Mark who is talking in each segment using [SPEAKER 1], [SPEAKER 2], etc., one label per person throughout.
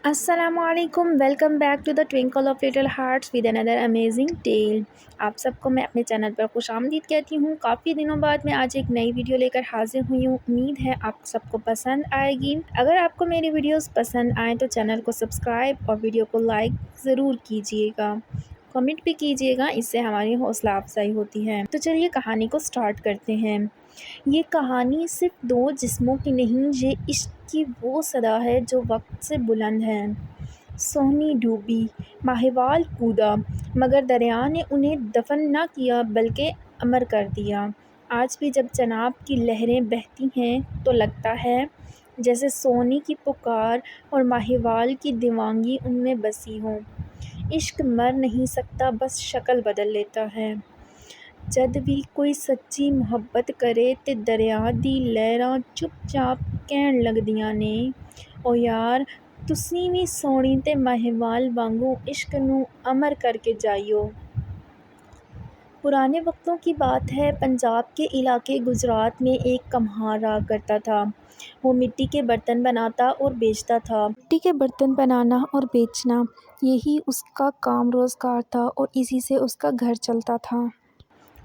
[SPEAKER 1] السلام علیکم، welcome back to the twinkle of little hearts with another amazing tale. آپ سب کو میں اپنے چینل پر خوش آمدید کہتی ہوں۔ کافی دنوں بعد میں آج ایک نئی ویڈیو لے کر حاضر ہوئی ہوں۔ امید ہے آپ سب کو پسند آئے گی۔ اگر آپ کو میری ویڈیوز پسند آئیں تو چینل کو سبسکرائب اور ویڈیو کو لائک ضرور کیجیے گا، کمنٹ بھی کیجیے گا، اس سے ہماری حوصلہ افزائی ہوتی ہے۔ تو چلیے کہانی کو سٹارٹ کرتے ہیں۔ یہ کہانی صرف دو جسموں کی نہیں، یہ عشق کی وہ صدا ہے جو وقت سے بلند ہے۔ سونی ڈوبی، ماہیوال کودا، مگر دریا نے انہیں دفن نہ کیا بلکہ امر کر دیا۔ آج بھی جب چناب کی لہریں بہتی ہیں تو لگتا ہے جیسے سونی کی پکار اور ماہیوال کی دیوانگی ان میں بسی ہو۔ عشق مر نہیں سکتا، بس شکل بدل لیتا ہے۔ جد بھی کوئی سچی محبت کرے تے دریا دی لہراں چپ چاپ کہن لگدیاں نے، او یار تسی وی سونی تے ماہیوال وانگوں عشق نوں امر کر کے جائیو۔ پرانے وقتوں کی بات ہے، پنجاب کے علاقے گجرات میں ایک کمہار رہا کرتا تھا۔ وہ مٹی کے برتن بناتا اور بیچتا تھا۔ مٹی کے برتن بنانا اور بیچنا، یہی اس کا کام روزگار تھا اور اسی سے اس کا گھر چلتا تھا۔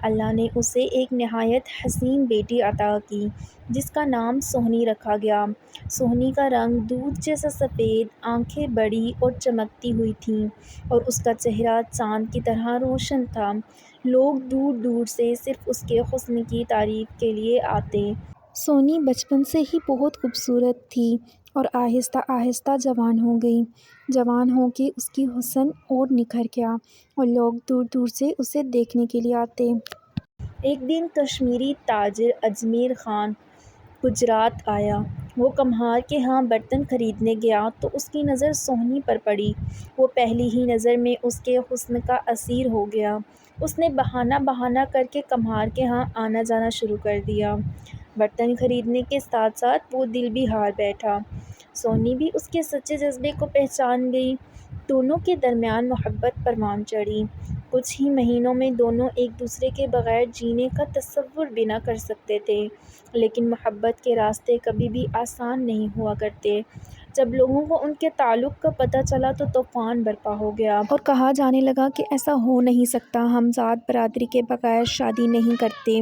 [SPEAKER 1] اللہ نے اسے ایک نہایت حسین بیٹی عطا کی جس کا نام سونی رکھا گیا۔ سونی کا رنگ دودھ جیسا سفید، آنکھیں بڑی اور چمکتی ہوئی تھیں اور اس کا چہرہ چاند کی طرح روشن تھا۔ لوگ دور دور سے صرف اس کے حسن کی تعریف کے لیے آتے۔ سونی بچپن سے ہی بہت خوبصورت تھی اور آہستہ آہستہ جوان ہو گئی۔ جوان ہو کے اس کی حسن اور نکھر گیا اور لوگ دور دور سے اسے دیکھنے کے لیے آتے۔ ایک دن کشمیری تاجر اجمیر خان گجرات آیا۔ وہ کمہار کے ہاں برتن خریدنے گیا تو اس کی نظر سونی پر پڑی۔ وہ پہلی ہی نظر میں اس کے حسن کا اسیر ہو گیا۔ اس نے بہانہ کر کے کمہار کے ہاں آنا جانا شروع کر دیا۔ برتن خریدنے کے ساتھ ساتھ وہ دل بھی ہار بیٹھا۔ سونی بھی اس کے سچے جذبے کو پہچان گئی۔ دونوں کے درمیان محبت پروان چڑھی۔ کچھ ہی مہینوں میں دونوں ایک دوسرے کے بغیر جینے کا تصور بھی نہ کر سکتے تھے، لیکن محبت کے راستے کبھی بھی آسان نہیں ہوا کرتے۔ جب لوگوں کو ان کے تعلق کا پتہ چلا تو طوفان برپا ہو گیا اور کہا جانے لگا کہ ایسا ہو نہیں سکتا، ہم ذات برادری کے بغیر شادی نہیں کرتے،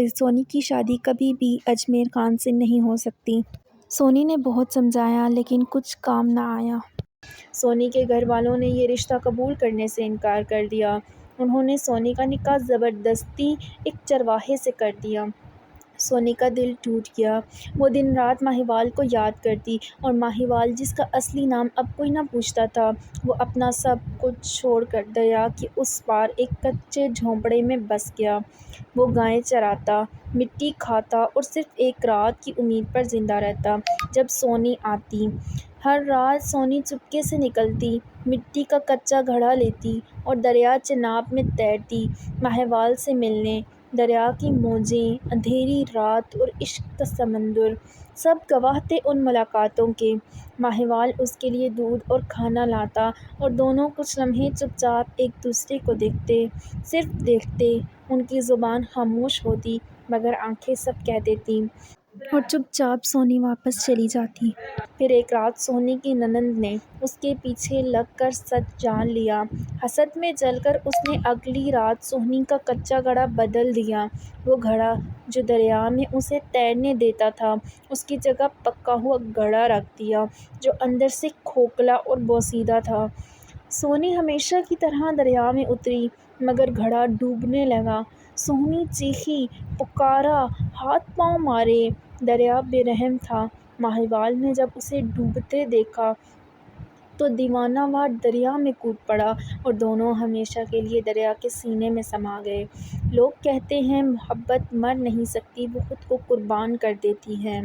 [SPEAKER 1] سونی کی شادی کبھی بھی اجمیر خان سے نہیں ہو سکتی۔ سونی نے بہت سمجھایا لیکن کچھ کام نہ آیا۔ سونی کے گھر والوں نے یہ رشتہ قبول کرنے سے انکار کر دیا۔ انہوں نے سونی کا نکاح زبردستی ایک چرواہے سے کر دیا۔ سونی کا دل ٹوٹ گیا۔ وہ دن رات ماہیوال کو یاد کرتی اور ماہیوال جس کا اصلی نام اب کوئی نہ پوچھتا تھا، وہ اپنا سب کچھ چھوڑ کر دریا کے اس پار ایک کچے جھونپڑے میں بس گیا۔ وہ گائیں چراتا، مٹی کھاتا اور صرف ایک رات کی امید پر زندہ رہتا جب سونی آتی۔ ہر رات سونی چپکے سے نکلتی، مٹی کا کچا گھڑا لیتی اور دریا چناب میں تیرتی ماہیوال سے ملنے۔ دریا کی موجیں، اندھیری رات اور عشق کا سمندر، سب گواہ تھے ان ملاقاتوں کے۔ ماہیوال اس کے لیے دودھ اور کھانا لاتا اور دونوں کچھ لمحے چپ چاپ ایک دوسرے کو دیکھتے، صرف دیکھتے۔ ان کی زبان خاموش ہوتی مگر آنکھیں سب کہہ دیتیں اور چپ چاپ سونی واپس چلی جاتی۔ پھر ایک رات سونی کی نند نے اس کے پیچھے لگ کر سچ جان لیا۔ حسد میں جل کر اس نے اگلی رات سونی کا کچا گھڑا بدل دیا۔ وہ گھڑا جو دریا میں اسے تیرنے دیتا تھا، اس کی جگہ پکا ہوا گھڑا رکھ دیا جو اندر سے کھوکھلا اور بوسیدہ تھا۔ سونی ہمیشہ کی طرح دریا میں اتری مگر گھڑا ڈوبنے لگا۔ سونی چیخی، پکارا، ہاتھ پاؤں مارے، دریا بے رحم تھا۔ ماہیوال نے جب اسے ڈوبتے دیکھا تو دیوانہ وار دریا میں کود پڑا اور دونوں ہمیشہ کے لیے دریا کے سینے میں سما گئے۔ لوگ کہتے ہیں محبت مر نہیں سکتی، وہ خود کو قربان کر دیتی ہے۔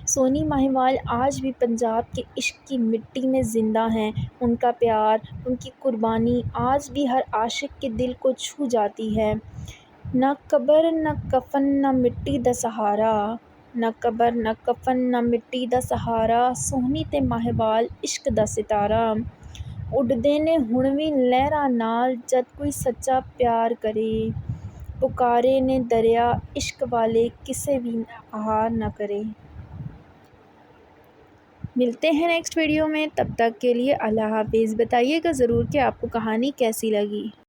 [SPEAKER 1] سونی ماہیوال آج بھی پنجاب کے عشق کی مٹی میں زندہ ہیں۔ ان کا پیار، ان کی قربانی آج بھی ہر عاشق کے دل کو چھو جاتی ہے۔ نہ قبر نہ کفن نہ مٹی دا سہارا، نہ قبر نہ کفن نہ مٹی دا سہارا، سونی تے ماہیوال عشق دا ستارہ۔ اڈدے نے ہن وی لہراں نال جد کوئی سچا پیار کرے، پکارے نے دریا عشق والے کسے وی ہار نہ کرے۔ ملتے ہیں نیکسٹ ویڈیو میں، تب تک کے لیے اللہ حافظ۔ بتائیے گا ضرور کہ آپ کو کہانی کیسی لگی۔